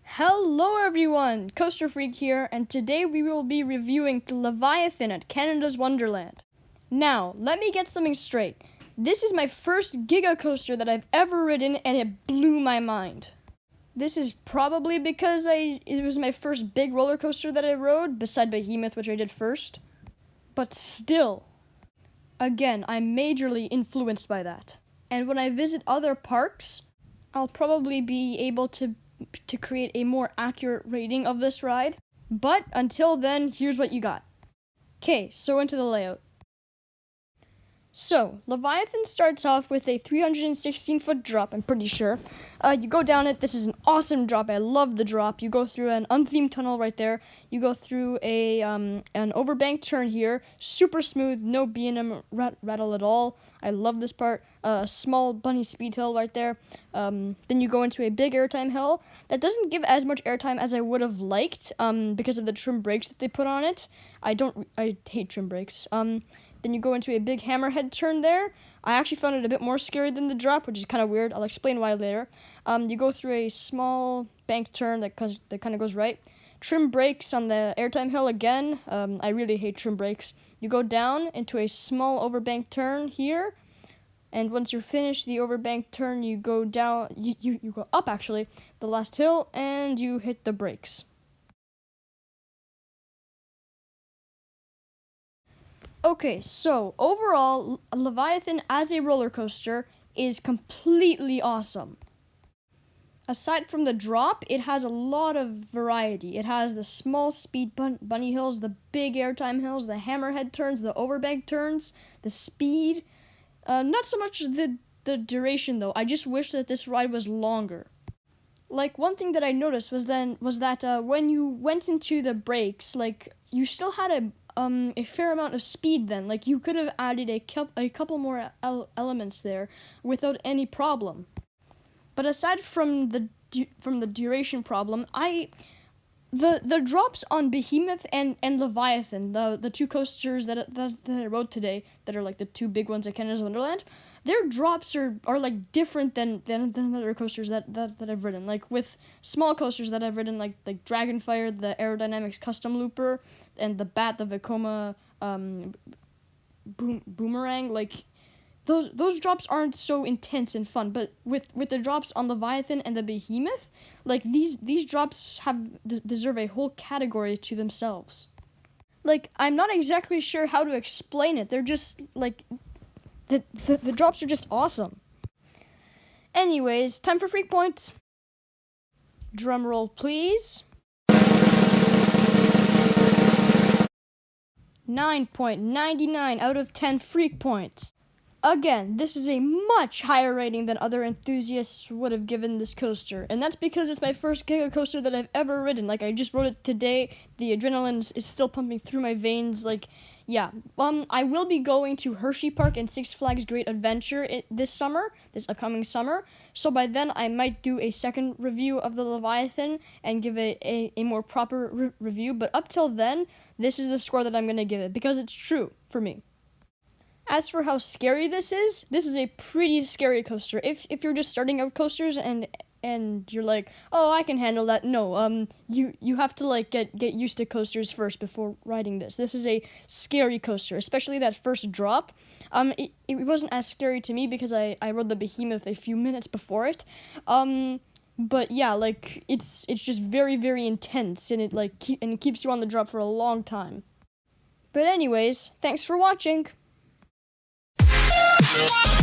Hello everyone, Coaster Freak here, and today we will be reviewing Leviathan at Canada's Wonderland. Now, let me get something straight. This is my first Giga Coaster that I've ever ridden, and it blew my mind. This is probably because it was my first big roller coaster that I rode, beside Behemoth, which I did first. But still, again, I'm majorly influenced by that. And when I visit other parks, I'll probably be able to create a more accurate rating of this ride. But until then, here's what you got. Okay, so into the layout. So, Leviathan starts off with a 316-foot drop, I'm pretty sure. You go down it. This is an awesome drop. I love the drop. You go through an unthemed tunnel right there. You go through an overbanked turn here. Super smooth, no B&M rattle at all. I love this part. Small bunny speed hill right there. Then you go into a big airtime hill. That doesn't give as much airtime as I would have liked because of the trim brakes that they put on it. I hate trim brakes. Then you go into a big hammerhead turn there. I actually found it a bit more scary than the drop, which is kind of weird. I'll explain why later. You go through a small bank turn that kind of goes right. Trim brakes on the airtime hill again. I really hate trim brakes. You go down into a small overbanked turn here. And once you're finished the overbanked turn, you go down, you go up actually, the last hill, and you hit the brakes. Okay, so overall, Leviathan as a roller coaster is completely awesome. Aside from the drop, it has a lot of variety. It has the small speed bunny hills, the big airtime hills, the hammerhead turns, the overbank turns, the speed. Not so much the duration though. I just wish that this ride was longer. Like, one thing that I noticed was that when you went into the brakes, like, you still had a fair amount of speed then. Like, you could have added a couple more elements there without any problem. But aside from the duration problem, the drops on Behemoth and Leviathan, the two coasters that I rode today, that are like the two big ones at Canada's Wonderland, their drops are like different than other coasters that I've ridden. Like with small coasters that I've ridden, like Dragonfire, the Aerodynamics Custom Looper, and the Bat, the Vekoma Boomerang, like those drops aren't so intense and fun. But with the drops on Leviathan and the Behemoth, like these drops deserve a whole category to themselves. Like, I'm not exactly sure how to explain it. They're just like the drops are just awesome. Anyways, time for freak points. Drum roll, please. 9.99 out of 10 freak points. Again, this is a much higher rating than other enthusiasts would have given this coaster, and that's because it's my first Giga coaster that I've ever ridden. Like, I just rode it today. The adrenaline is still pumping through my veins. Like, yeah. I will be going to Hershey Park and Six Flags Great Adventure this upcoming summer. So by then, I might do a second review of the Leviathan and give it a more proper review. But up till then, this is the score that I'm going to give it, because it's true for me. As for how scary this is a pretty scary coaster. If you're just starting out coasters and you're like, oh, I can handle that. No, you have to like get used to coasters first before riding this. This is a scary coaster, especially that first drop. It wasn't as scary to me because I rode the Behemoth a few minutes before it. But yeah, like it's just very, very intense, and it keeps you on the drop for a long time. But anyways, thanks for watching. Yeah.